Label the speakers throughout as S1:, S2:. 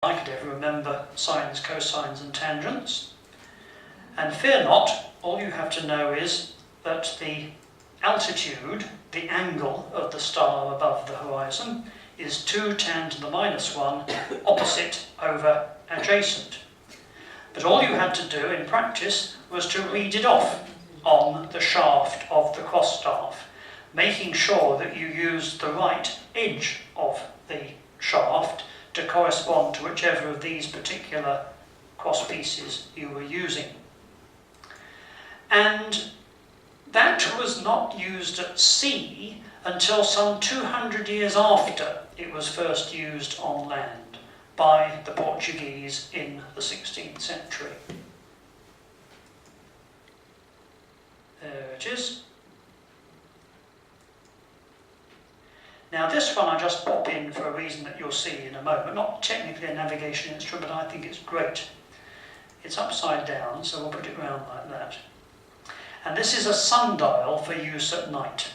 S1: I could ever remember sines, cosines and tangents. And fear not, all you have to know is that the altitude, the angle of the star above the horizon, is 2 tan to the -1 opposite over adjacent. But all you had to do in practice was to read it off on the shaft of the cross staff, making sure that you used the right edge of the shaft to correspond to whichever of these particular cross pieces you were using. And that was not used at sea until some 200 years after it was first used on land by the Portuguese in the 16th century. There it is. Now this one I just pop in for a reason that you'll see in a moment. Not technically a navigation instrument, but I think it's great. It's upside down, so we'll put it round like that. And this is a sundial for use at night.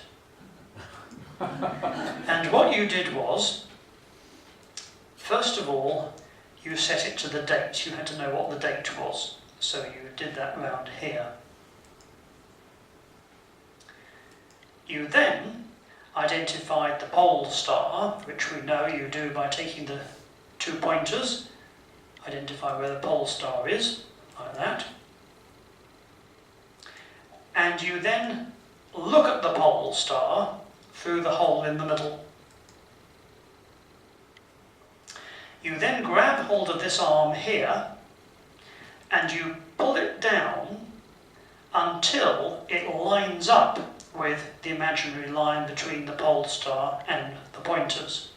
S1: And what you did was, first of all, you set it to the date. You had to know what the date was, so you did that round here. You then identified the pole star, which we know you do by taking the 2 pointers, identify where the pole star is, like that. And you then look at the pole star through the hole in the middle. You then grab hold of this arm here and you pull it down until it lines up with the imaginary line between the pole star and the pointers.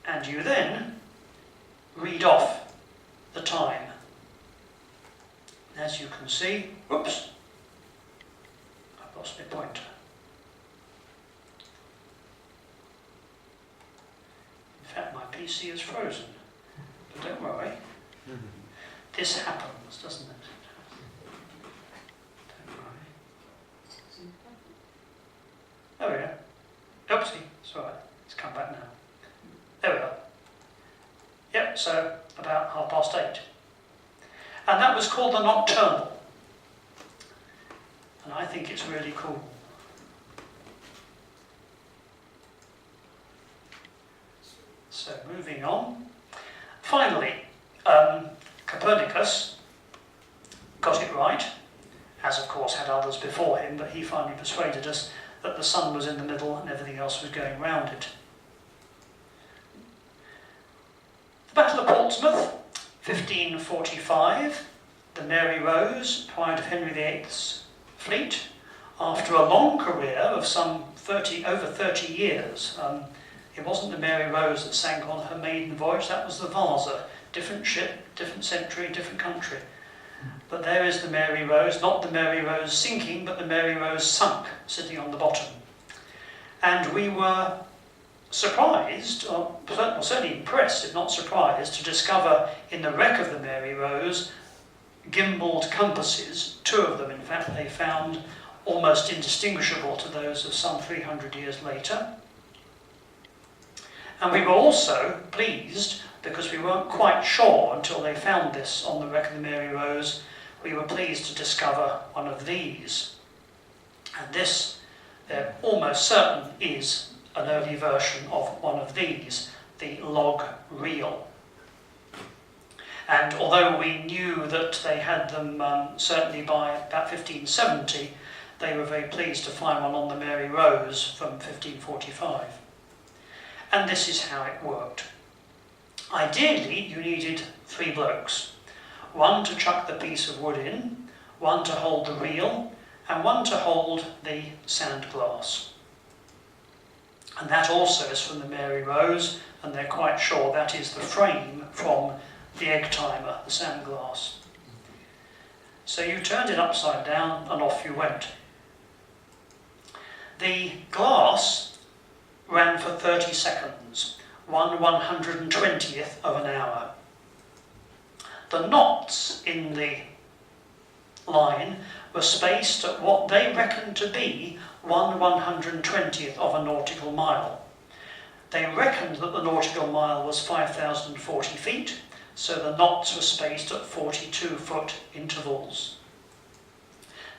S1: And you then read off the time. As you can see, whoops, I've lost my pointer. In fact, my PC is frozen, but don't worry. This happens, doesn't it? There we go. Oopsie, it's alright, it's come back now. There we are. Yep, so about 8:30. And that was called the nocturnal. And I think it's really cool. So moving on. Finally, Copernicus got it right, as of course had others before him, but he finally persuaded us that the sun was in the middle and everything else was going round it. The Battle of Portsmouth, 1545, the Mary Rose, pride of Henry VIII's fleet, after a long career of some over 30 years. It wasn't the Mary Rose that sank on her maiden voyage, that was the Vasa. Different ship, different century, different country. But there is the Mary Rose, not the Mary Rose sinking, but the Mary Rose sunk, sitting on the bottom. And we were surprised, or certainly impressed, if not surprised, to discover in the wreck of the Mary Rose gimbaled compasses, 2 of them in fact they found almost indistinguishable to those of some 300 years later. And we were also pleased, because we weren't quite sure until they found this on the wreck of the Mary Rose, we were pleased to discover one of these. And this, they're almost certain, is an early version of one of these, the log reel. And although we knew that they had them certainly by about 1570, they were very pleased to find one on the Mary Rose from 1545. And this is how it worked. Ideally, you needed 3 blokes. 1 to chuck the piece of wood in, 1 to hold the reel, and 1 to hold the sand glass. And that also is from the Mary Rose, and they're quite sure that is the frame from the egg timer, the sand glass. So you turned it upside down and off you went. The glass ran for 30 seconds, 1/120th of an hour. The knots in the line were spaced at what they reckoned to be 1/120th of a nautical mile. They reckoned that the nautical mile was 5,040 feet, so the knots were spaced at 42-foot intervals.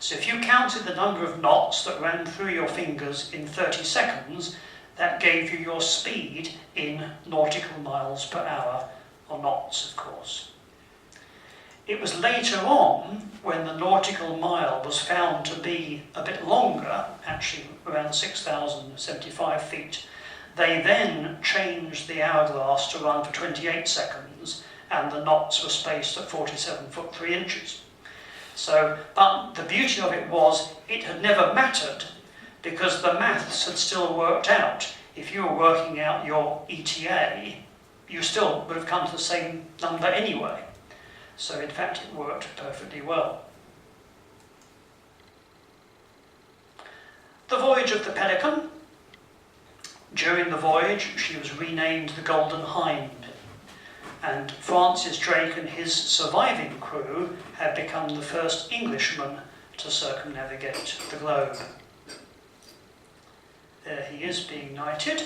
S1: So if you counted the number of knots that ran through your fingers in 30 seconds, that gave you your speed in nautical miles per hour, or knots, of course. It was later on, when the nautical mile was found to be a bit longer, actually around 6,075 feet, they then changed the hourglass to run for 28 seconds, and the knots were spaced at 47 foot 3 inches. So, but the beauty of it was, it had never mattered, because the maths had still worked out. If you were working out your ETA, you still would have come to the same number anyway. So in fact it worked perfectly well. The voyage of the Pelican. During the voyage she was renamed the Golden Hind, and Francis Drake and his surviving crew had become the first Englishmen to circumnavigate the globe. There he is being knighted,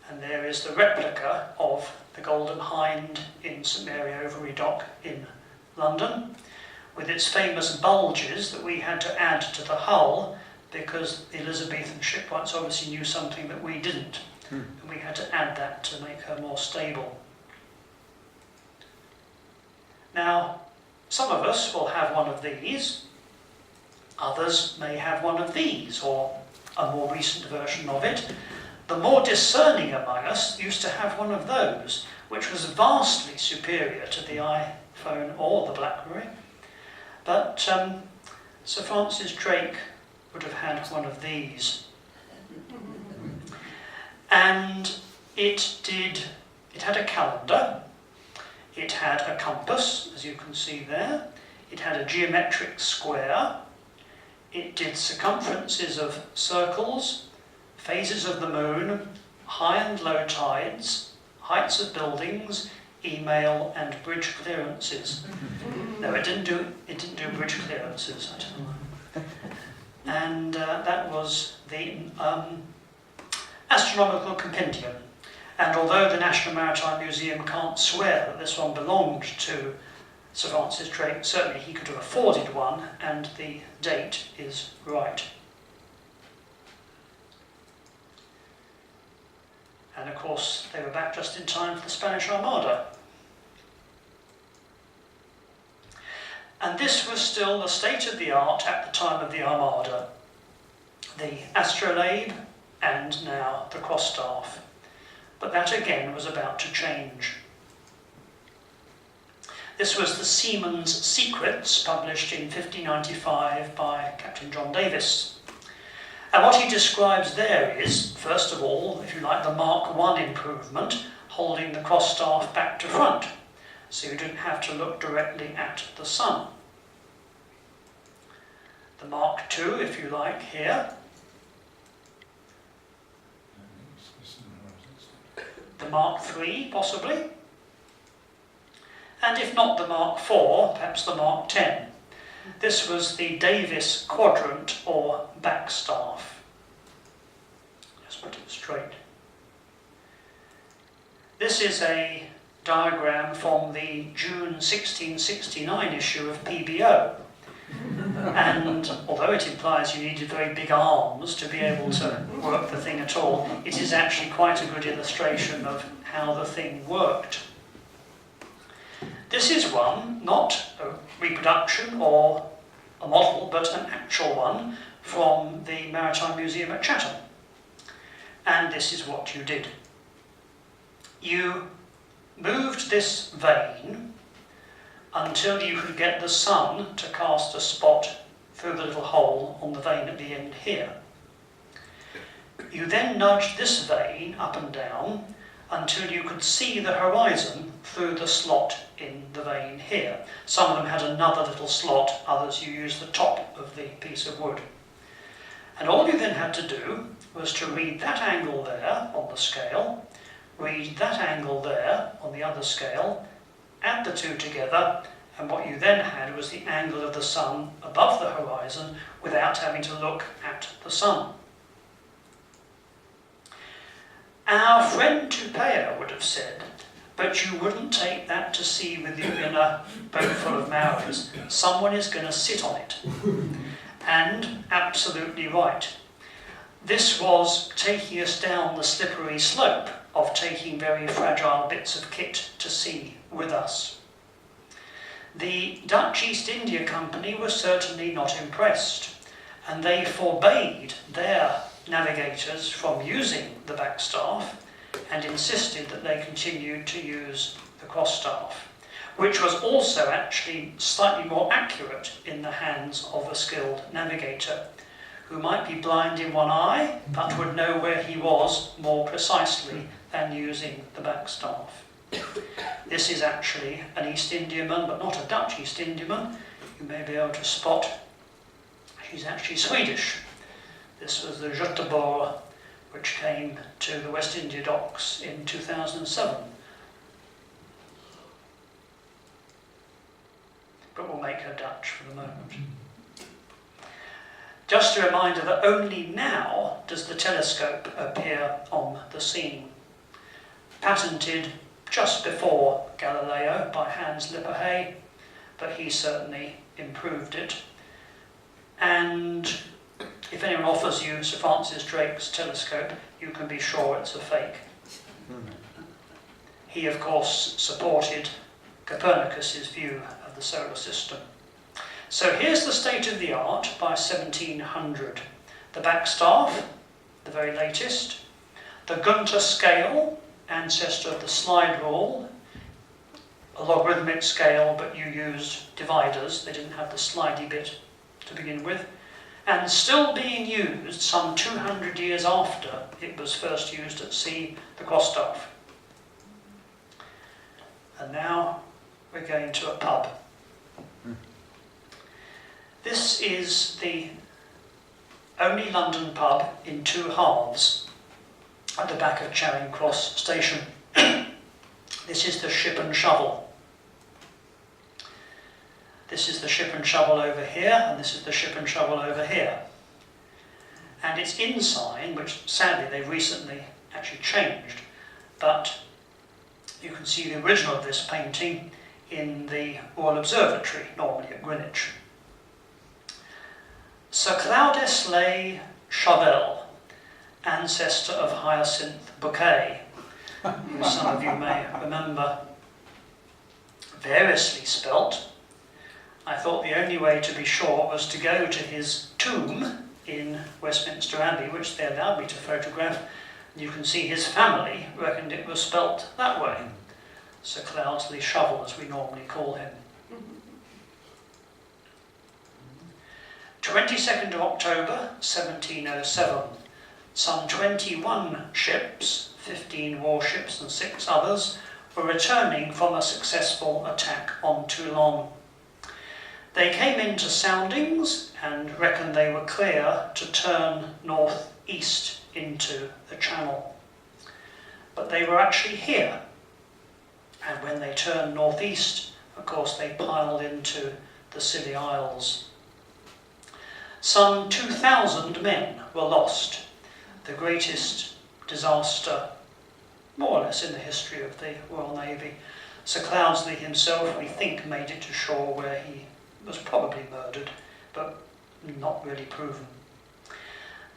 S1: and there is the replica of the Golden Hind in St Mary Overy Dock in London, with its famous bulges that we had to add to the hull because the Elizabethan shipwrights obviously knew something that we didn't, and we had to add that to make her more stable. Now, some of us will have one of these, others may have one of these, or a more recent version of it. The more discerning among us used to have one of those, which was vastly superior to the iPhone or the BlackBerry. But Sir Francis Drake would have had one of these. And it had a calendar, it had a compass, as you can see there, it had a geometric square, it did circumferences of circles, phases of the moon, high and low tides, heights of buildings, email and bridge clearances. No, it didn't do bridge clearances, I don't know. And that was the astronomical compendium. And although the National Maritime Museum can't swear that this one belonged to Sir Francis Drake, certainly he could have afforded one, and the date is right. And of course, they were back just in time for the Spanish Armada. And this was still the state of the art at the time of the Armada. The astrolabe and now the cross-staff. But that again was about to change. This was the Seaman's Secrets, published in 1595 by Captain John Davis. And what he describes there is, first of all, if you like, the Mark I improvement, holding the cross-staff back to front, so you didn't have to look directly at the sun. The Mark II, if you like, here. The Mark III, possibly. And if not the Mark IV, perhaps the Mark X. This was the Davis quadrant or backstaff. Just put it straight. This is a diagram from the June 1669 issue of PBO. And although it implies you needed very big arms to be able to work the thing at all, it is actually quite a good illustration of how the thing worked. This is one, not a reproduction or a model, but an actual one from the Maritime Museum at Chatham. And this is what you did. You moved this vane until you could get the sun to cast a spot through the little hole on the vane at the end here. You then nudged this vane up and down until you could see the horizon through the slot in the vane here. Some of them had another little slot, others you used the top of the piece of wood. And all you then had to do was to read that angle there on the scale, read that angle there on the other scale, add the two together, and what you then had was the angle of the sun above the horizon without having to look at the sun. Our friend Tupaia would have said, but you wouldn't take that to sea with you in a boat full of Maoris. Someone is going to sit on it. And absolutely right. This was taking us down the slippery slope of taking very fragile bits of kit to sea with us. The Dutch East India Company was certainly not impressed, and they forbade their navigators from using the backstaff and insisted that they continued to use the crossstaff, which was also actually slightly more accurate in the hands of a skilled navigator, who might be blind in one eye but would know where he was more precisely than using the backstaff. This is actually an East Indiaman, but not a Dutch East Indiaman. You may be able to spot she's actually Swedish. This was the Göteborg, which came to the West India docks in 2007. But we'll make her Dutch for the moment. Just a reminder that only now does the telescope appear on the scene. Patented just before Galileo by Hans Lippershey, but he certainly improved it. And if anyone offers you Sir Francis Drake's telescope, you can be sure it's a fake. He, of course, supported Copernicus's view of the solar system. So here's the state of the art by 1700. The backstaff, the very latest. The Gunther scale, ancestor of the slide rule. A logarithmic scale, but you used dividers. They didn't have the slidey bit to begin with. And still being used some 200 years after it was first used at sea, the crossstaff. And now we're going to a pub. This is the only London pub in two halves at the back of Charing Cross Station. This is the Ship and Shovel. This is the Ship and Shovel over here, and this is the Ship and Shovel over here. And its ensign, which sadly they've recently actually changed, but you can see the original of this painting in the Royal Observatory, normally at Greenwich. Sir Cloudesley Chauvel, ancestor of Hyacinth Bouquet, who some of you may remember, variously spelt. I thought the only way to be sure was to go to his tomb in Westminster Abbey, which they allowed me to photograph. You can see his family reckoned it was spelt that way. Sir Cloudesley Shovel, as we normally call him. 22nd of October 1707, some 21 ships, 15 warships and 6 others, were returning from a successful attack on Toulon. They came into soundings and reckoned they were clear to turn northeast into the channel. But they were actually here, and when they turned northeast, of course they piled into the Scilly Isles. Some 2,000 men were lost, the greatest disaster, more or less, in the history of the Royal Navy. Sir Cloudesley himself, we think, made it to shore where he was probably murdered, but not really proven.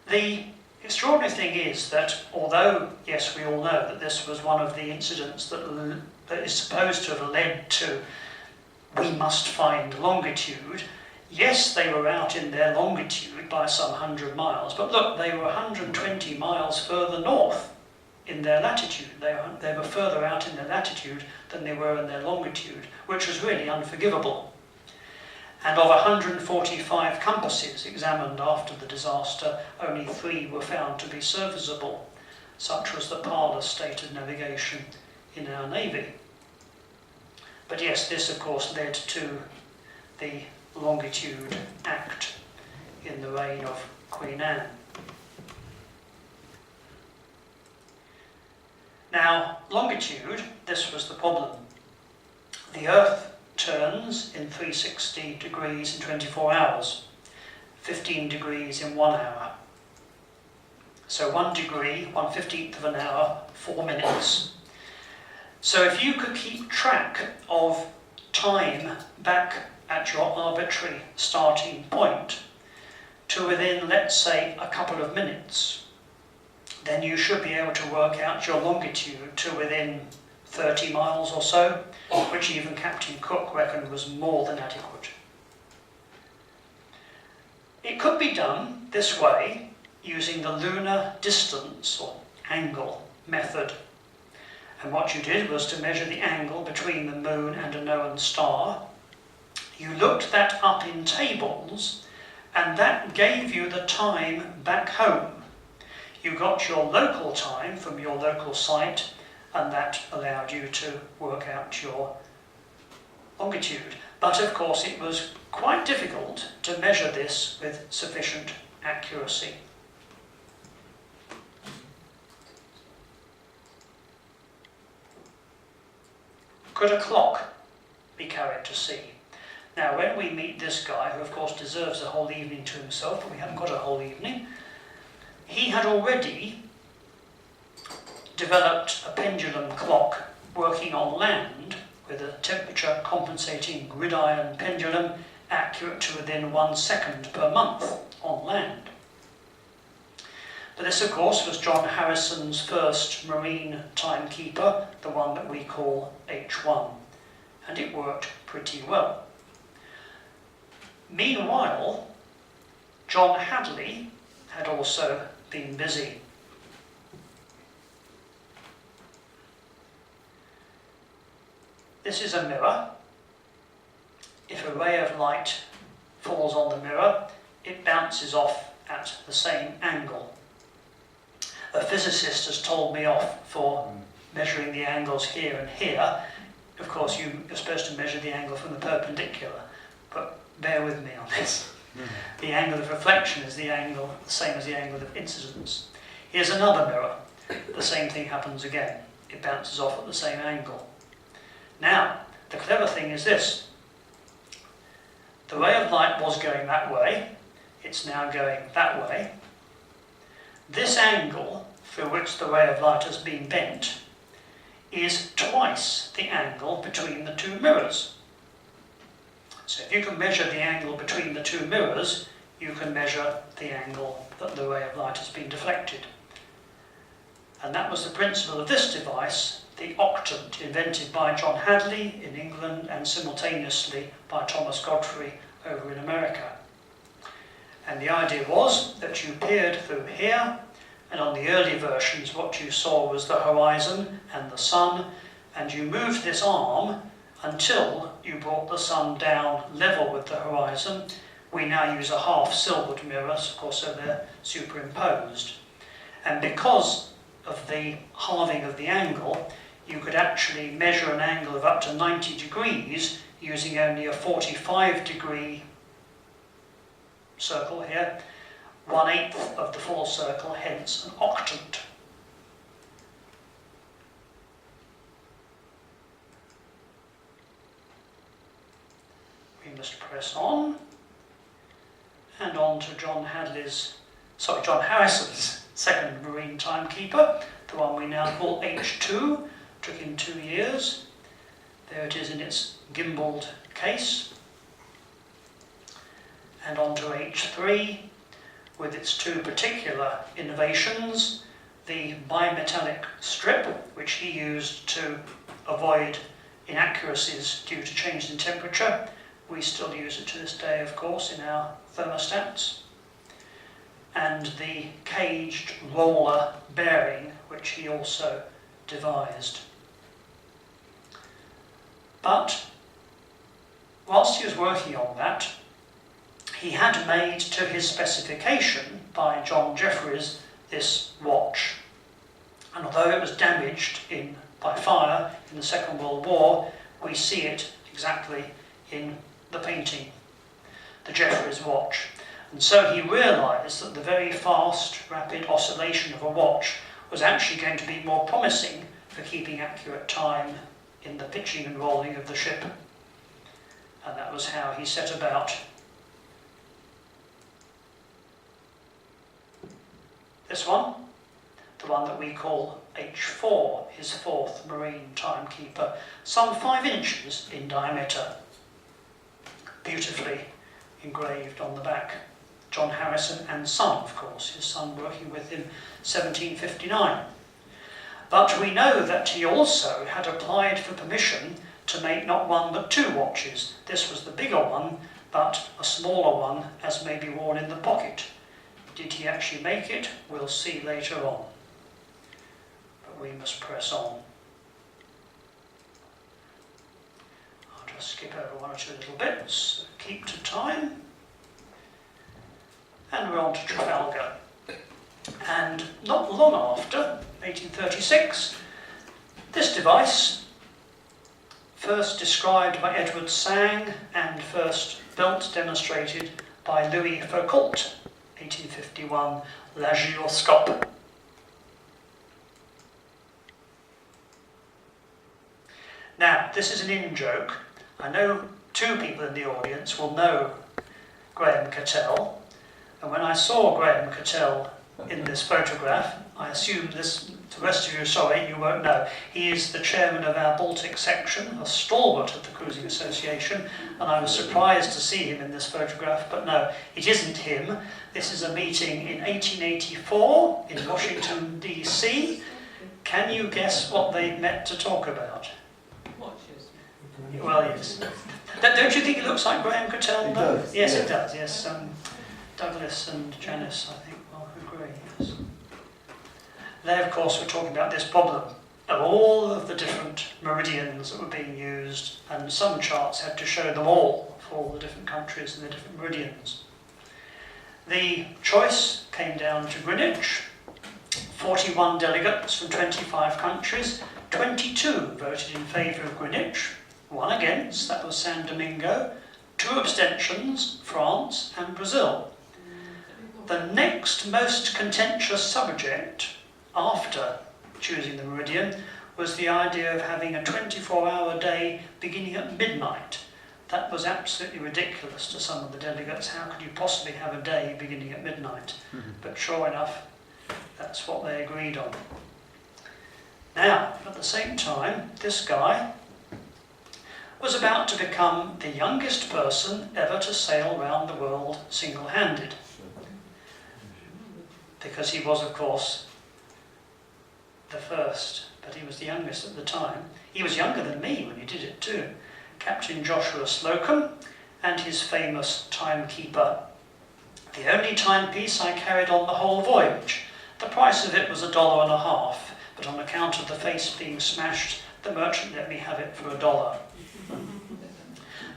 S1: The extraordinary thing is that although, yes, we all know that this was one of the incidents that is supposed to have led to we must find longitude. Yes, they were out in their longitude by some 100 miles, but look, they were 120 miles further north in their latitude. They were further out in their latitude than they were in their longitude, which was really unforgivable. And of 145 compasses examined after the disaster, only 3 were found to be serviceable. Such was the parlous state of navigation in our Navy. But yes, this of course led to the Longitude Act in the reign of Queen Anne. Now, longitude, this was the problem. The Earth turns in 360 degrees in 24 hours, 15 degrees in 1 hour. So 1 degree, 1/15th of an hour, 4 minutes. So if you could keep track of time back at your arbitrary starting point to within, let's say, a couple of minutes, then you should be able to work out your longitude to within 30 miles or so, which even Captain Cook reckoned was more than adequate. It could be done this way using the lunar distance or angle method. And what you did was to measure the angle between the moon and a known star. You looked that up in tables, and that gave you the time back home. You got your local time from your local site, and that allowed you to work out your longitude. But of course it was quite difficult to measure this with sufficient accuracy. Could a clock be carried to sea? Now, when we meet this guy, who of course deserves a whole evening to himself, but we haven't got a whole evening, he had already developed a pendulum clock working on land with a temperature compensating gridiron pendulum accurate to within 1 second per month on land. But this, of course, was John Harrison's first marine timekeeper, the one that we call H1, and it worked pretty well. Meanwhile, John Hadley had also been busy. This is a mirror. If a ray of light falls on the mirror, it bounces off at the same angle. A physicist has told me off for measuring the angles here and here. Of course, you're supposed to measure the angle from the perpendicular, but bear with me on this. The angle of reflection is the same as the angle of incidence. Here's another mirror. The same thing happens again. It bounces off at the same angle. Now, the clever thing is this. The ray of light was going that way. It's now going that way. This angle through which the ray of light has been bent is twice the angle between the two mirrors. So if you can measure the angle between the two mirrors, you can measure the angle that the ray of light has been deflected. And that was the principle of this device, the octant, invented by John Hadley in England and simultaneously by Thomas Godfrey over in America. And the idea was that you peered through here, and on the early versions what you saw was the horizon and the sun, and you moved this arm until you brought the sun down level with the horizon. We now use a half-silvered mirror, of course, so they're superimposed. And because of the halving of the angle, you could actually measure an angle of up to 90 degrees using only a 45-degree circle here, 1/8 of the full circle, hence an octant. We must press on, and on to John Harrison's second marine timekeeper, the one we now call H2, took him 2 years. There it is in its gimbaled case. And on to H3, with its 2 particular innovations, the bimetallic strip, which he used to avoid inaccuracies due to change in temperature. We still use it to this day, of course, in our thermostats. And the caged roller bearing, which he also devised. But whilst he was working on that, he had made to his specification by John Jeffreys this watch. And although it was damaged by fire in the Second World War, we see it exactly in the painting, the Jeffreys watch. And so he realised that the very fast, rapid oscillation of a watch was actually going to be more promising for keeping accurate time in the pitching and rolling of the ship. And that was how he set about This one, the one that we call H4, his fourth marine timekeeper, some 5 inches in diameter, beautifully engraved on the back. John Harrison and son, of course, his son working with him 1759. But we know that he also had applied for permission to make not 1 but 2 watches. This was the bigger one, but a smaller one as may be worn in the pocket. Did he actually make it? We'll see later on. But we must press on. I'll just skip over 1 or 2 little bits, keep to time. And we're on to Trafalgar. And not long after, 1836, this device, first described by Edward Sang and first built, demonstrated by Louis Foucault, 1851, La Gyroscope. Now, this is an in-joke. I know 2 people in the audience will know Graham Cattell, and when I saw Graham Cattell in this photograph, I assume this, the rest of you, sorry, you won't know. He is the chairman of our Baltic section, a stalwart of the Cruising Association, and I was surprised to see him in this photograph, but no, it isn't him. This is a meeting in 1884 in Washington, D.C. Can you guess what they met to talk about?
S2: Watches.
S1: Well, yes. Don't you think it looks like Graham Cattell?
S3: It does.
S1: Yes,
S3: Yeah.
S1: it does, yes. Douglas and Janice, I think, will agree, yes. They, of course, were talking about this problem of all of the different meridians that were being used, and some charts had to show them all for all the different countries and the different meridians. The choice came down to Greenwich. 41 delegates from 25 countries, 22 voted in favour of Greenwich, 1 against, that was San Domingo, 2 abstentions, France and Brazil. The next most contentious subject after choosing the meridian was the idea of having a 24-hour day beginning at midnight. That was absolutely ridiculous to some of the delegates. How could you possibly have a day beginning at midnight? But sure enough, that's what they agreed on. Now, at the same time, this guy was about to become the youngest person ever to sail around the world single-handed. Because he was, of course, the first, but he was the youngest at the time. He was younger than me when he did it too. Captain Joshua Slocum and his famous timekeeper. The only timepiece I carried on the whole voyage. The price of it was $1.50, but on account of the face being smashed, the merchant let me have it for $1.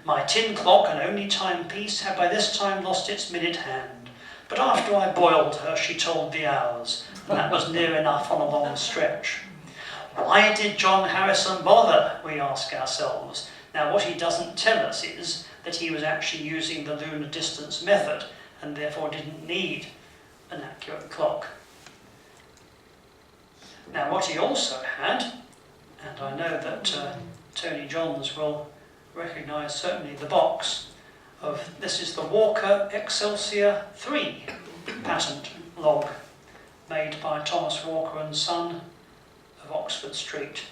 S1: My tin clock and only timepiece had by this time lost its minute hand. But after I boiled her, she told the hours, and that was near enough on a long stretch. Why did John Harrison bother, we ask ourselves. Now, what he doesn't tell us is that he was actually using the lunar distance method, and therefore didn't need an accurate clock. Now, what he also had, and I know that Tony Johns will recognise certainly the box, this is the Walker Excelsior III patent log made by Thomas Walker and Son of Oxford Street.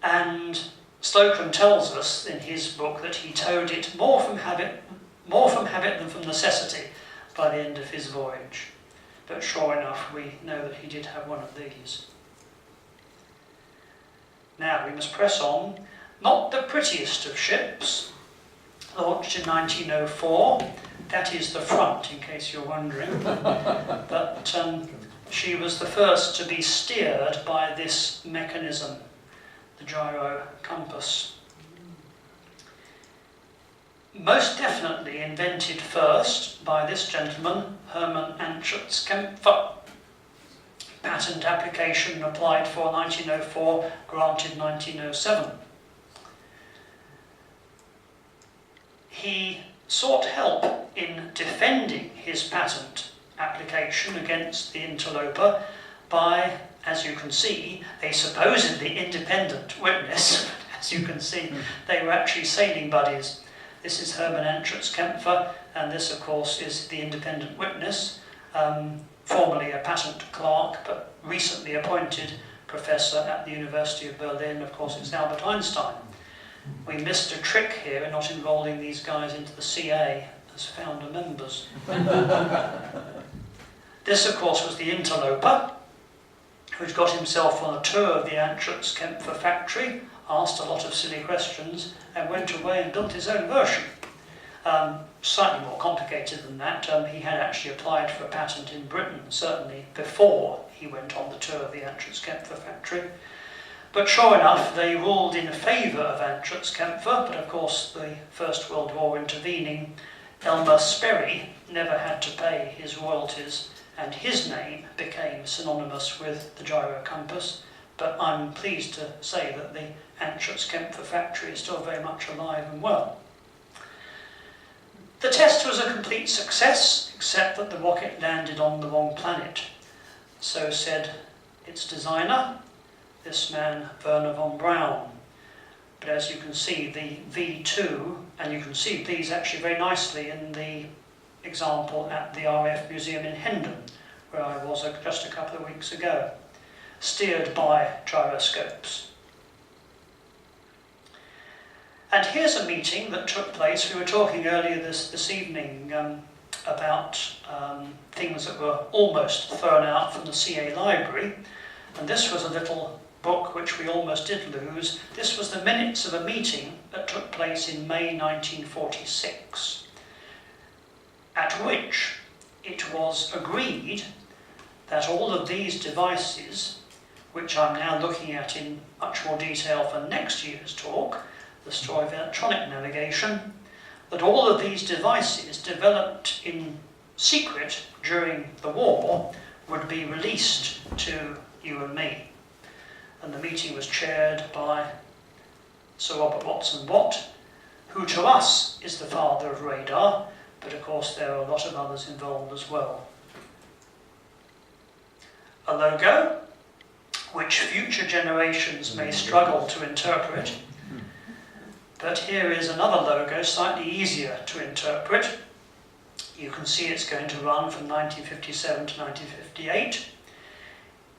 S1: And Slocum tells us in his book that he towed it more from habit than from necessity by the end of his voyage. But sure enough, we know that he did have one of these. Now we must press on. Not the prettiest of ships, launched in 1904. That is the front, in case you're wondering. But she was the first to be steered by this mechanism, the Gyro Compass. Most definitely invented first by this gentleman, Hermann Anschutz Kämpfer. Patent application applied for 1904, granted 1907. He sought help in defending his patent application against the interloper by, as you can see, a supposedly independent witness. As you can see, they were actually sailing buddies. This is Hermann Anschutz Kämpfer, and this, of course, is the independent witness. formerly a patent clerk, but recently appointed professor at the University of Berlin. Of course, it's Albert Einstein. We missed a trick here in not enrolling these guys into the CA as founder members. This, of course, was the interloper, who'd got himself on a tour of the Antritz-Kempfer factory, asked a lot of silly questions, and went away and built his own version. Slightly more complicated than that. He had actually applied for a patent in Britain, certainly before he went on the tour of the Antritz-Kempfer factory. But sure enough, they ruled in favour of Antritz-Kempfer, but of course the First World War intervening, Elmer Sperry never had to pay his royalties, and his name became synonymous with the Gyro Compass. But I'm pleased to say that the Antritz-Kempfer factory is still very much alive and well. The test was a complete success, except that the rocket landed on the wrong planet. So said its designer, this man Werner von Braun. But as you can see, the V2, and you can see these actually very nicely in the example at the RF Museum in Hendon, where I was just a couple of weeks ago, steered by gyroscopes. And here's a meeting that took place. We were talking earlier this evening about things that were almost thrown out from the CA library, and this was a little book which we almost did lose. This was the minutes of a meeting that took place in May 1946, at which it was agreed that all of these devices, which I'm now looking at in much more detail for next year's talk, the story of electronic navigation, that all of these devices developed in secret during the war would be released to you and me. And the meeting was chaired by Sir Robert Watson Watt, who to us is the father of radar, but of course there are a lot of others involved as well. A logo, which future generations may struggle to interpret, but here is another logo, slightly easier to interpret. You can see it's going to run from 1957 to 1958.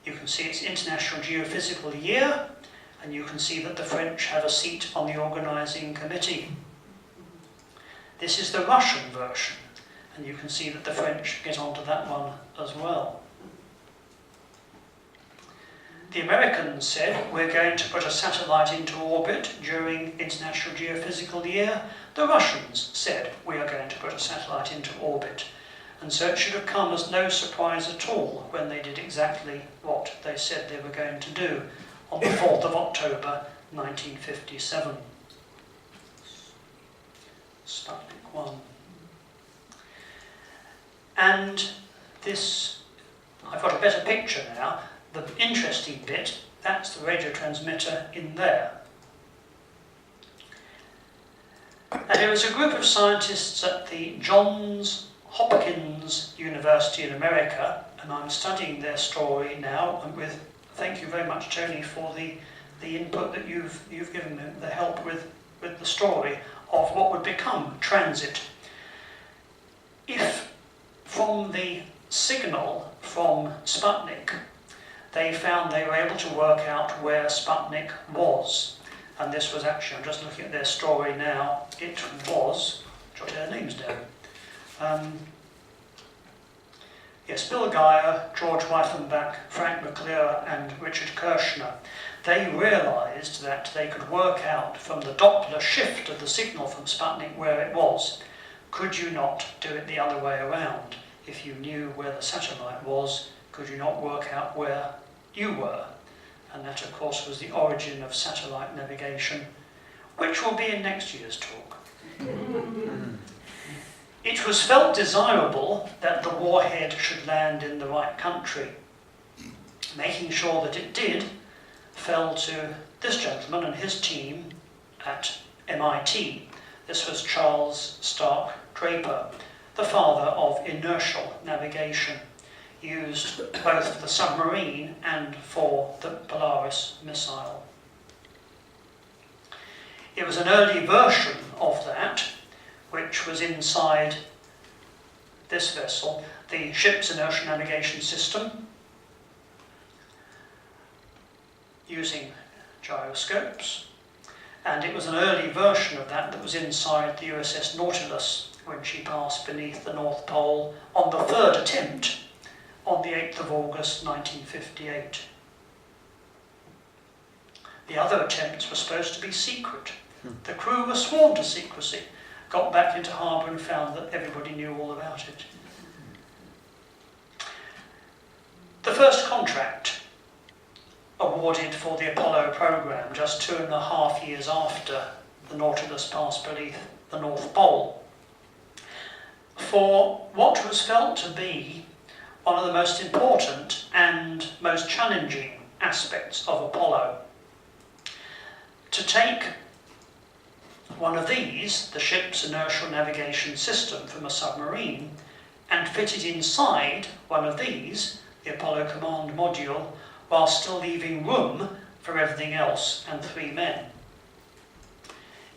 S1: You can see it's International Geophysical Year, and you can see that the French have a seat on the organising committee. This is the Russian version, and you can see that the French get onto that one as well. The Americans said, we're going to put a satellite into orbit during International Geophysical Year. The Russians said, we are going to put a satellite into orbit. And so it should have come as no surprise at all when they did exactly what they said they were going to do on the 4th of October 1957. Sputnik 1. And this, I've got a better picture now. The interesting bit, that's the radio transmitter in there. And there was a group of scientists at the Johns Hopkins University in America, and I'm studying their story now, and with, thank you very much, Tony, for the input that you've given me, the help with the story of what would become transit. If from the signal from Sputnik, they found they were able to work out where Sputnik was. And this was actually, I'm just looking at their story now, it was, jot their names down. Yes, Bill Geyer, George Weifenbach, Frank McClure and Richard Kirshner. They realised that they could work out from the Doppler shift of the signal from Sputnik where it was. Could you not do it the other way around? If you knew where the satellite was, could you not work out where you were? And that, of course, was the origin of satellite navigation, which will be in next year's talk. It was felt desirable that the warhead should land in the right country. Making sure that it did fell to this gentleman and his team at MIT. This was Charles Stark Draper, the father of inertial navigation, used both for the submarine and for the Polaris missile. It was an early version of that, which was inside this vessel, the ship's inertial navigation system, using gyroscopes, and it was an early version of that was inside the USS Nautilus when she passed beneath the North Pole on the third attempt on the 8th of August 1958. The other attempts were supposed to be secret. The crew were sworn to secrecy, got back into harbour and found that everybody knew all about it. The first contract awarded for the Apollo programme just 2.5 years after the Nautilus passed beneath the North Pole, for what was felt to be one of the most important and most challenging aspects of Apollo. To take one of these, the ship's inertial navigation system from a submarine, and fit it inside one of these, the Apollo Command Module, while still leaving room for everything else and 3 men.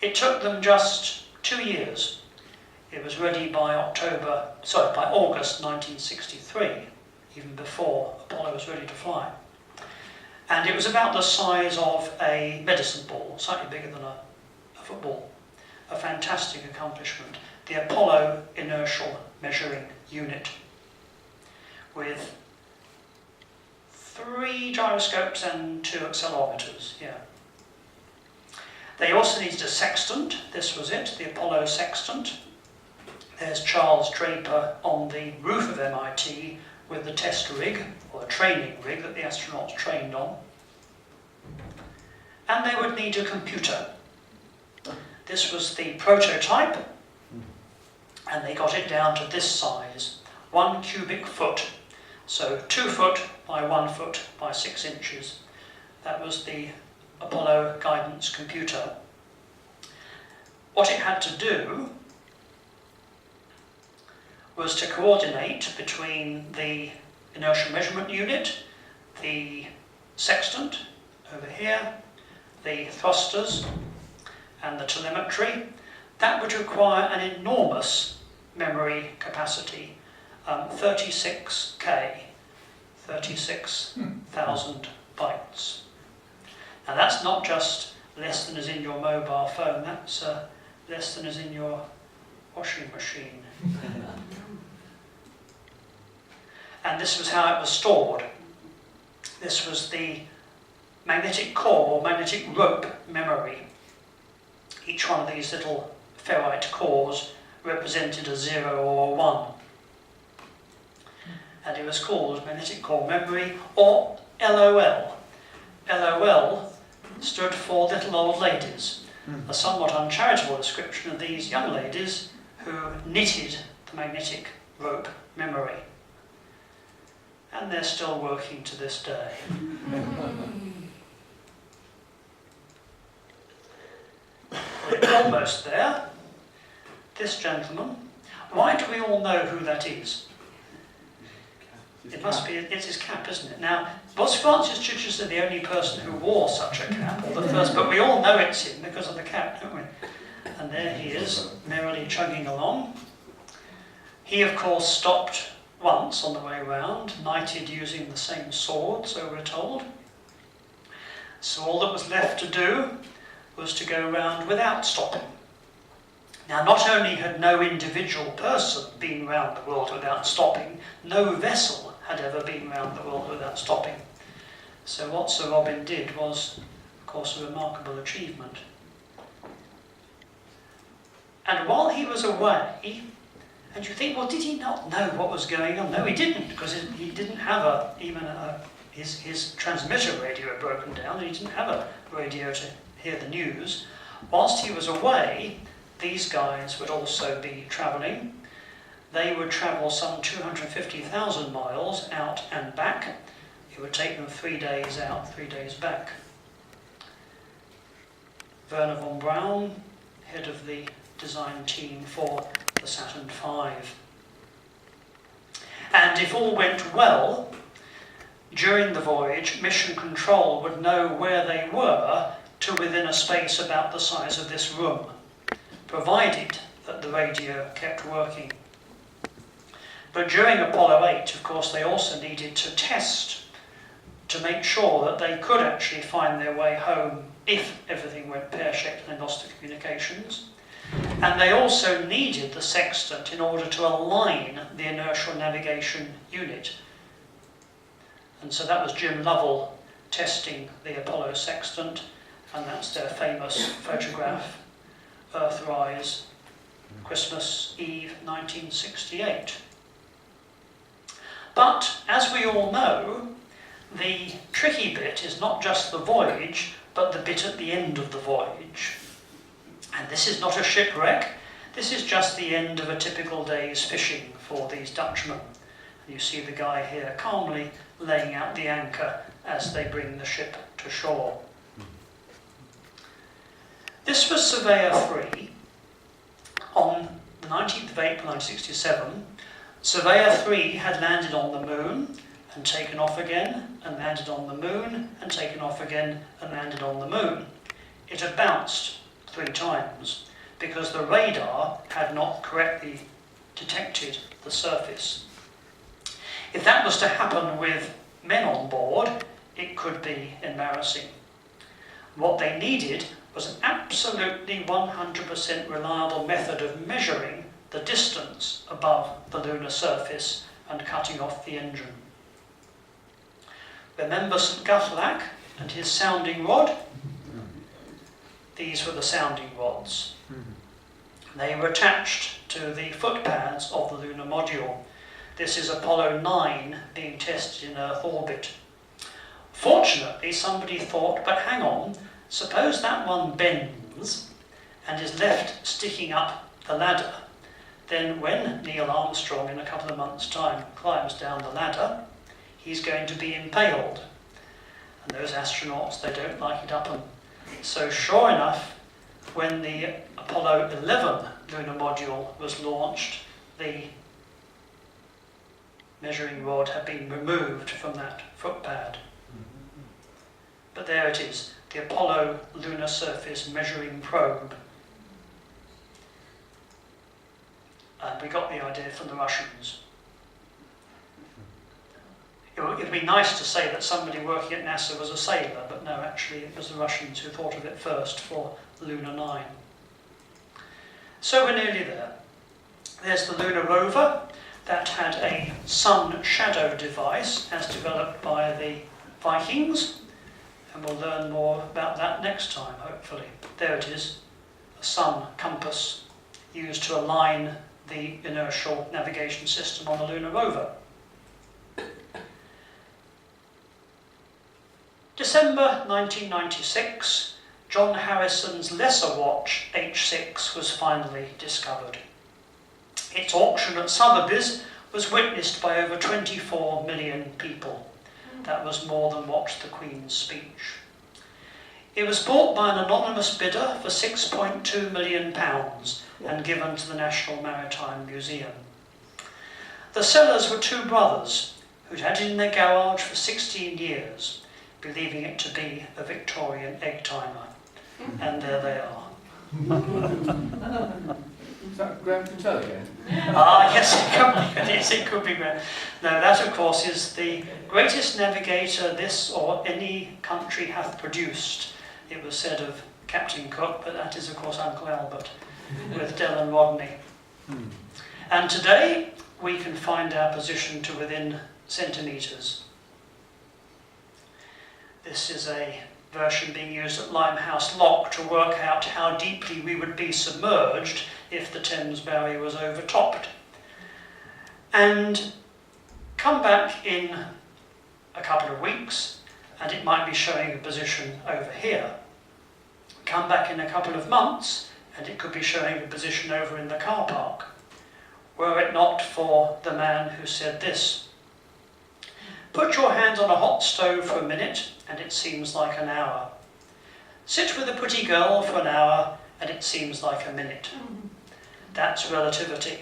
S1: It took them just 2 years. It was ready by August 1963, even before Apollo was ready to fly. And it was about the size of a medicine ball, slightly bigger than a football. A fantastic accomplishment. The Apollo Inertial Measuring Unit, with 3 gyroscopes and 2 accelerometers, yeah. They also needed a sextant. This was it, the Apollo Sextant. There's Charles Draper on the roof of MIT with the test rig, or the training rig that the astronauts trained on. And they would need a computer. This was the prototype, and they got it down to this size, 1 cubic foot. So 2 foot by 1 foot by 6 inches. That was the Apollo guidance computer. What it had to do was to coordinate between the inertial measurement unit, the sextant over here, the thrusters and the telemetry. That would require an enormous memory capacity, 36K, 36,000 bytes. Now that's not just less than is in your mobile phone, that's less than is in your washing machine. And this was how it was stored. This was the magnetic core, or magnetic rope memory. Each one of these little ferrite cores represented a 0 or a 1. And it was called magnetic core memory, or LOL. LOL stood for little old ladies, a somewhat uncharitable description of these young ladies who knitted the magnetic rope memory. And they're still working to this day. We're almost there. This gentleman, why do we all know who that is? It must be, it's his cap, isn't it? Now, was Francis Chichester the only person who wore such a cap, or the first? But we all know it's him because of the cap, don't we? And there he is, merrily chugging along. He, of course, stopped once on the way round, knighted using the same sword, so we're told. So all that was left to do was to go round without stopping. Now, not only had no individual person been round the world without stopping, no vessel had ever been round the world without stopping. So what Sir Robin did was, of course, a remarkable achievement. And while he was away, and you think, well, did he not know what was going on? No, he didn't, because he didn't have his transmitter radio had broken down, and he didn't have a radio to hear the news. Whilst he was away, these guys would also be travelling. They would travel some 250,000 miles out and back. It would take them 3 days out, 3 days back. Werner von Braun, head of the design team for the Saturn V. And if all went well, during the voyage, Mission Control would know where they were to within a space about the size of this room, provided that the radio kept working. But during Apollo 8, of course, they also needed to test to make sure that they could actually find their way home if everything went pear-shaped and they lost the communications. And they also needed the Sextant in order to align the inertial navigation unit. And so that was Jim Lovell testing the Apollo Sextant, and that's their famous photograph, Earthrise, Christmas Eve 1968. But, as we all know, the tricky bit is not just the voyage, but the bit at the end of the voyage. And this is not a shipwreck, this is just the end of a typical day's fishing for these Dutchmen. And you see the guy here calmly laying out the anchor as they bring the ship to shore. This was Surveyor III. On the 19th of April 1967, Surveyor III had landed on the moon and taken off again, and landed on the moon and taken off again and landed on the moon. It had bounced 3 times because the radar had not correctly detected the surface. If that was to happen with men on board, it could be embarrassing. What they needed was an absolutely 100% reliable method of measuring the distance above the lunar surface and cutting off the engine. Remember St. Guthlac and his sounding rod? These were the sounding rods. They were attached to the footpads of the lunar module. This is Apollo 9 being tested in Earth orbit. Fortunately, somebody thought, but hang on, suppose that one bends and is left sticking up the ladder. Then when Neil Armstrong in a couple of months' time climbs down the ladder, he's going to be impaled. And those astronauts, they don't like it up them. So sure enough, when the Apollo 11 lunar module was launched, the measuring rod had been removed from that footpad. But there it is, the Apollo Lunar Surface Measuring Probe. And we got the idea from the Russians. It would be nice to say that somebody working at NASA was a sailor, but no, actually it was the Russians who thought of it first for Lunar 9. So we're nearly there. There's the Lunar Rover that had a sun shadow device as developed by the Vikings, and we'll learn more about that next time, hopefully. There it is, a sun compass used to align the inertial navigation system on the Lunar Rover. December 1996, John Harrison's lesser watch, H6, was finally discovered. Its auction at Sotheby's was witnessed by over 24 million people. That was more than watched the Queen's speech. It was bought by an anonymous bidder for £6.2 million and given to the National Maritime Museum. The sellers were 2 brothers who'd had it in their garage for 16 years, believing it to be a Victorian egg timer. And there they are.
S2: Is that Graham Patel again?
S1: Yes, it could be Graham. No, that of course is the greatest navigator this or any country hath produced. It was said of Captain Cook, but that is of course Uncle Albert with Dell and Rodney. And today we can find our position to within centimetres. This is a version being used at Limehouse Lock to work out how deeply we would be submerged if the Thames barrier was overtopped. And come back in a couple of weeks and it might be showing a position over here. Come back in a couple of months and it could be showing a position over in the car park, were it not for the man who said this. Put your hand on a hot stove for a minute and it seems like an hour. Sit with a pretty girl for an hour and it seems like a minute. That's relativity.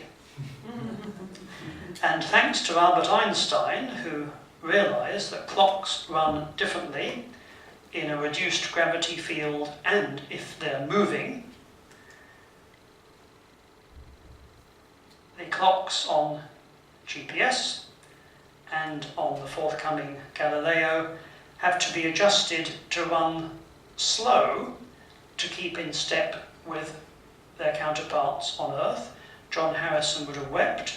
S1: And thanks to Albert Einstein, who realised that clocks run differently in a reduced gravity field and if they're moving, the clocks on GPS and on the forthcoming Galileo have to be adjusted to run slow to keep in step with their counterparts on Earth. John Harrison would have wept,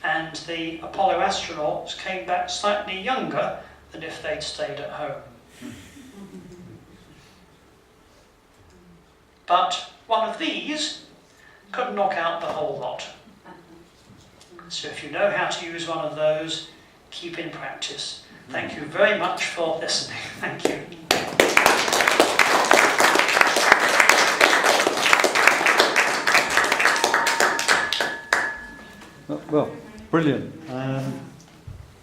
S1: and the Apollo astronauts came back slightly younger than if they'd stayed at home. But one of these could knock out the whole lot. So if you know how to use one of those, keep in practice. Thank you very much for listening. Thank you.
S3: Well, brilliant.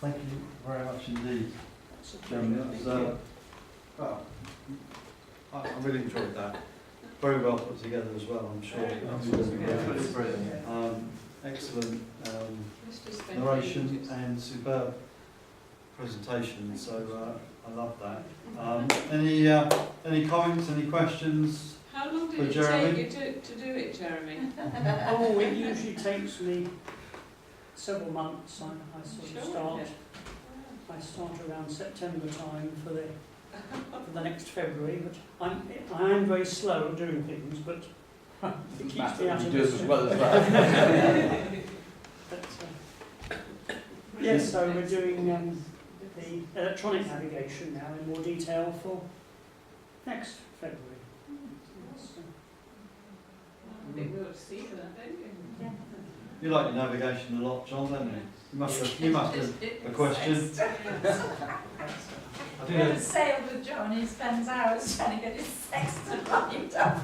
S3: Thank you very much indeed, Jeremy. Well, I really enjoyed that. Very well put together as well, I'm sure.
S2: Brilliant.
S3: Excellent narration and superb presentation. So I love that. Any comments? Any questions?
S4: How long
S3: For
S4: did it
S3: Jeremy?
S4: take you to do it, Jeremy?
S1: Oh, it usually takes me several months. I sort of start. I start around September time for the next February. But I am very slow at doing things, but it keeps me out
S2: You
S1: of
S2: do it as
S1: mischief.
S2: well as that.
S1: But, yes, so we're doing the electronic navigation now in more detail for next February.
S4: I think we'll see that, don't you?
S3: You like your navigation a lot, John, don't you? You must have a question.
S5: I haven't sailed with John, he spends hours trying to get his sextant lined up.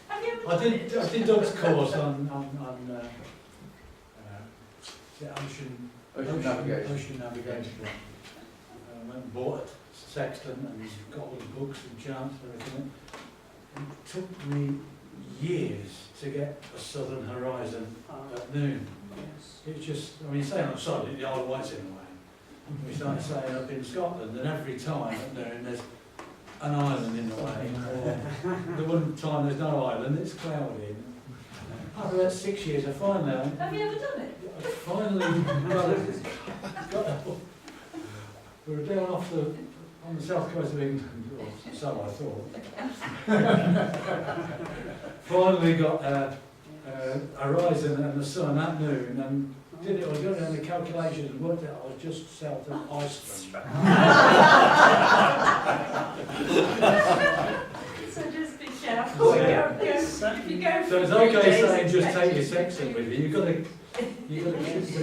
S5: Have you ever
S6: I
S5: done it?
S6: did Doug's course on
S2: Ocean navigation.
S6: Ocean navigation. Went and bought a Sextant and got all the books and charts and everything. It took me years to get a southern horizon at noon.
S1: Yes.
S6: It's just, I mean, saying outside, the Isle of Wight's in the way. We started sailing up in Scotland, and every time at noon there's an island in the way, or the one time there's no island, it's cloudy. After about 6 years, I finally,
S5: Have you ever done it?
S6: I finally got it. We were down on the south coast of England, or so I thought. Finally got a horizon and the sun at noon, and did it. I was going on the calculations and worked out I was just south of Iceland.
S5: So just be careful. If you go
S6: So it's okay saying just take your Sextant with you. You've got to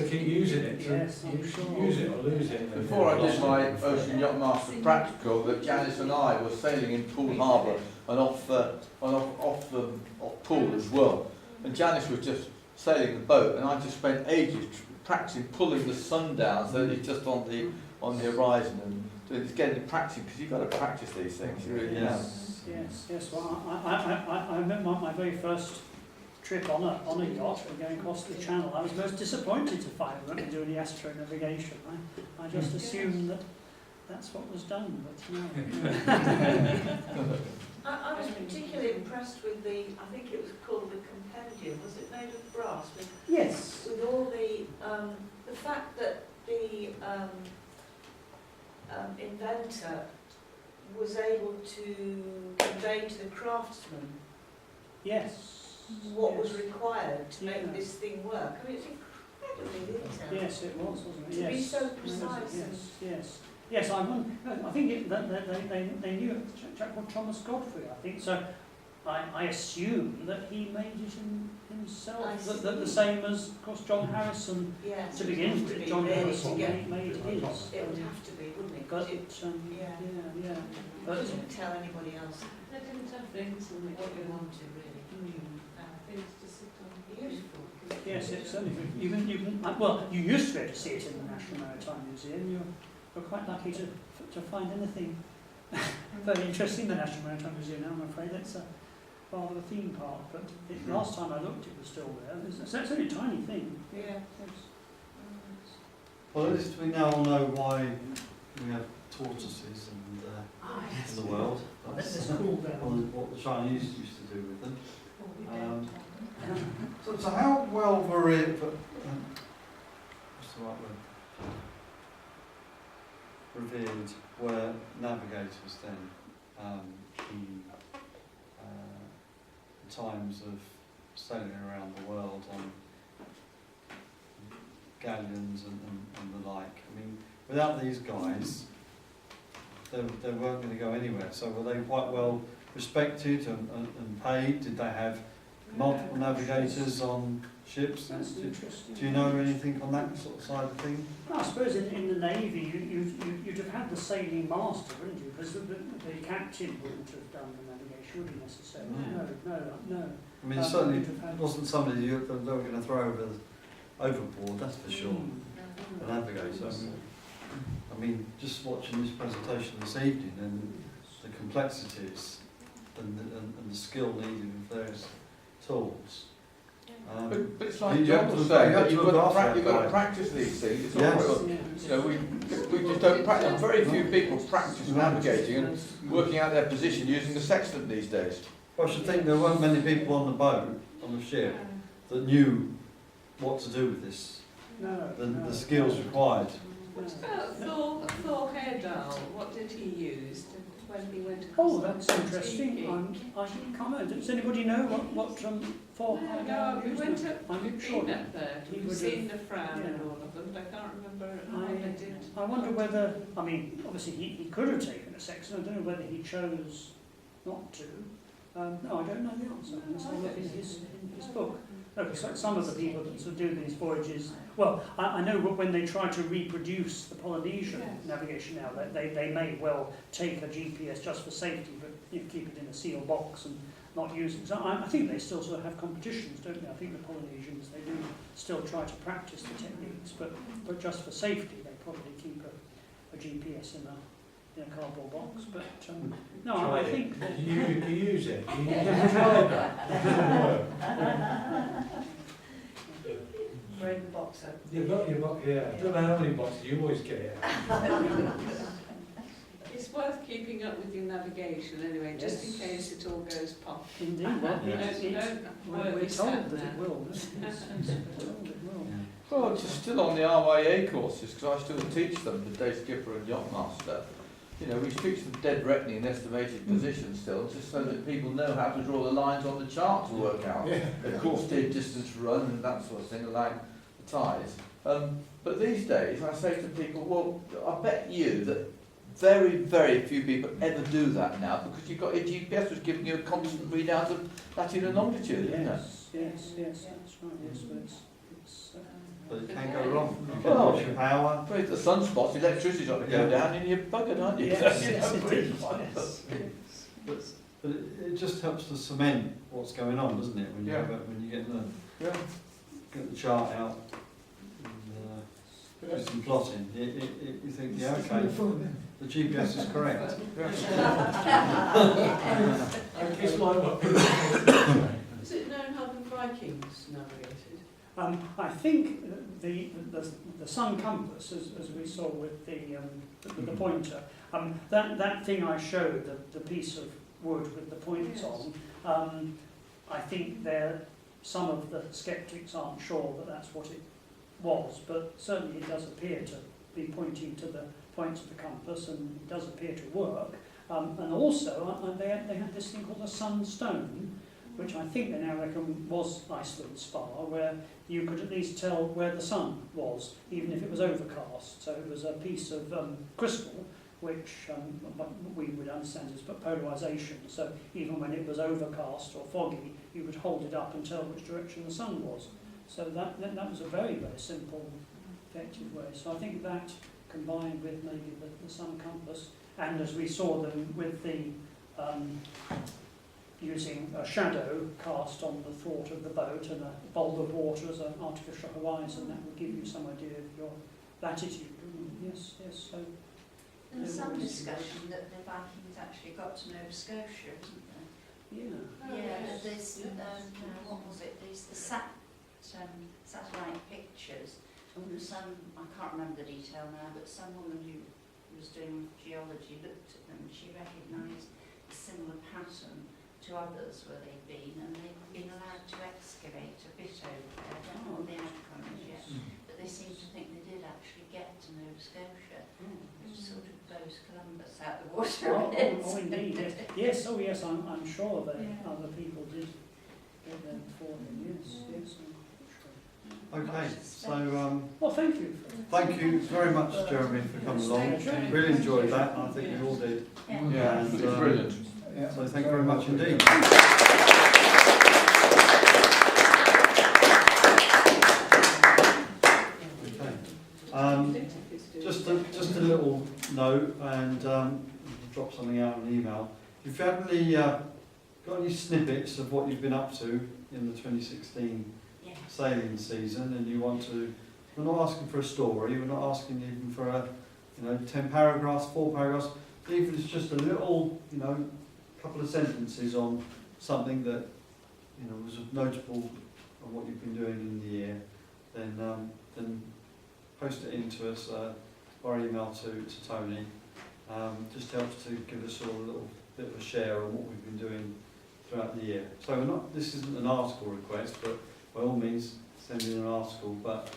S6: keep using it.
S1: Yes,
S6: You
S1: I'm sure.
S6: use it or lose it.
S2: Before I did my Ocean Yacht Master practical, that Janice and I were sailing in Poole Harbour and off Poole as well. And Janice was just sailing the boat, and I just spent ages practicing pulling the sun down so that it's just on the horizon, and it's getting practicing because you've got to practice these things. You really have.
S1: Yes. Well, I remember my very first trip on a yacht and going across the channel. I was most disappointed to find we weren't doing the astronavigation. I just assumed that that's what was done, but no.
S5: I was particularly impressed with I think it was called the compendium. Was it made of brass?
S1: Yes.
S5: With all the fact that the inventor was able to convey to the craftsman
S1: Yes.
S5: what
S1: yes.
S5: was required to make
S1: Yeah.
S5: this thing work. I mean, it's incredibly detailed.
S1: Yes, it was, wasn't it?
S5: To
S1: Yes.
S5: be so precise.
S1: Yes. I think they knew a chap called Thomas Godfrey. I think so. I assume that he made it himself.
S5: I
S1: The
S5: see.
S1: same as, of course, John Harrison.
S5: Yes,
S1: To
S5: it
S1: begin
S5: would have
S1: with,
S5: to be
S1: John
S5: really
S1: Harrison
S5: to get.
S1: made his.
S5: It would have to be, wouldn't it?
S1: But
S5: It
S1: yeah.
S5: you
S1: But
S5: couldn't tell anybody else.
S4: They didn't have things and
S5: What you wanted, really.
S4: things to sit on.
S5: Useful.
S1: yes, it's certainly. You can. Well, you used to be able to see it in the National Maritime Museum. You're quite lucky to find anything very interesting in the National Maritime Museum now. I'm afraid it's rather a theme park, but last time I looked, it was still there. It's only a tiny thing.
S5: Yeah.
S1: Yes.
S3: Well, at least we now know why we have tortoises in the world.
S1: Let's
S3: That's
S1: cool down.
S3: what the Chinese used to do with them. So how well all right with, revered were navigators then in times of sailing around the world on galleons and the like. I mean, without these guys, they weren't going to go anywhere. So were they quite well respected and paid? Did they have multiple navigators on ships?
S1: That's interesting.
S3: Do you know anything on that sort of side of things?
S1: Well, I suppose in the Navy you'd have had the sailing master, wouldn't you? Because the captain wouldn't have done the navigation, would he necessarily? No.
S3: I mean, certainly it wasn't somebody they were going to throw overboard, that's for sure. A navigator. I mean, just watching this presentation this evening and the complexities and the skill needed with those tools.
S2: But it's like
S3: you
S2: John
S3: have to
S2: was
S3: look-
S2: saying,
S3: you have
S2: that
S3: to
S2: you've
S3: look
S2: got
S3: after
S2: to
S3: that
S2: practice these things. It's
S3: Yes.
S2: all right. You know, we just don't practice. Very few people practice navigating and working out their position using the sextant these days.
S3: Well, I should think there weren't many people on the boat, on the ship, that knew what to do with this, the skills required.
S4: What about Thor Heyerdahl? What did he use when he went across?
S1: Oh, that's interesting. I can't remember. Does anybody know what Thor
S4: No, we went up,
S1: I'm
S4: we've
S1: sure
S4: been up there,
S1: he
S4: we've
S1: would
S4: seen the Fram and
S1: yeah.
S4: all of them, but I can't remember what they did.
S1: I wonder whether, I mean, obviously he could have taken a sextant. I don't know whether he chose not to. No, I don't know the answer. Unless I look in his book. No, because some of the people that sort of do these voyages, well, I know when they try to reproduce the Polynesian navigation now, they may well take a GPS just for safety, but keep it in a sealed box and not use it. So I think they still sort of have competitions, don't they? I think the Polynesians, they do still try to practice the techniques, but just for safety, they probably keep a GPS in a cardboard box. But no, I think
S6: You use it. You use it.
S5: Bring the box up.
S6: You've got your box, yeah. I don't know how many boxes, you always get it out.
S4: It's worth keeping up with your navigation anyway, just in case it all goes pop.
S1: indeed, well, we're told
S4: sat
S1: that
S4: there.
S1: it will. We're told it will.
S2: Well, just still on the RYA courses, because I still teach them, the day skipper and yachtmaster. You know, we teach them dead reckoning and estimated position still, just so that people know how to draw the lines on the chart to work out the course, steer, distance run and that sort of thing, like the tides. But these days, I say to people, well, I bet you that very, very few people ever do that now, because you've got your GPS was giving you a constant readout of latitude and longitude, isn't it?
S1: Yes, that's right. Yes, but it's
S3: But it can go wrong. You can
S2: Well,
S3: lose your power.
S2: Well, if the sunspots, electricity's got to go down and you're buggered, aren't you?
S1: yes, indeed.
S3: But it just helps to cement what's going on, doesn't it? When you
S2: Yeah.
S3: when you get
S2: Yeah.
S3: the chart out and do some plotting, you think, yeah, okay, the GPS is correct.
S6: It's like what
S4: Is it known how the Vikings navigated?
S1: I think the sun compass, as we saw with the pointer, that thing I showed, the piece of wood with the points on, I think some of the skeptics aren't sure that that's what it was, but certainly it does appear to be pointing to the points of the compass, and it does appear to work. And also, they had this thing called a sunstone, which I think they now reckon was Iceland Spar, where you could at least tell where the sun was, even if it was overcast. So it was a piece of crystal, which we would understand as polarization. So even when it was overcast or foggy, you could hold it up and tell which direction the sun was. So that was a very, very simple, effective way. So I think that, combined with maybe the sun compass, and as we saw them with the using a shadow cast on the thwart of the boat and a boulder of water as an artificial horizon, that would give you some idea of your latitude. Yes. So
S5: There's some discussion that the Vikings actually got to Nova Scotia, isn't there?
S1: yeah.
S5: Yeah, there's, what was it, there's the satellite pictures. Some, I can't remember the detail now, but some woman who was doing geology looked at them and she recognised a similar pattern to others where they've been, and they've been allowed to excavate a bit over there. I don't know what the outcome is yet, but they seem to think they did actually get to Nova Scotia, which sort of blows Columbus out the water a bit.
S1: Indeed, yes. Yes, oh yes, I'm sure that other people did get there before him, yes, yes.
S3: Okay, so
S1: Well, thank you.
S3: thank you very much, Jeremy, for coming along. Really enjoyed that, and I think we all did.
S5: Yeah.
S2: Yeah,
S3: And,
S2: it's brilliant.
S6: Yeah.
S3: So thank you very much indeed. Okay. Just a little note, and drop something out in an email. If you have any got any snippets of what you've been up to in the 2016
S5: Yeah.
S3: sailing season, and you want to, we're not asking for a story, we're not asking even for a 10 paragraphs, 4 paragraphs, even if it's just a little, couple of sentences on something that was notable on what you've been doing in the year, then post it in to us or email to Tony. Just helps to give us all a little bit of a share on what we've been doing throughout the year. So this isn't an article request, but by all means send in an article, but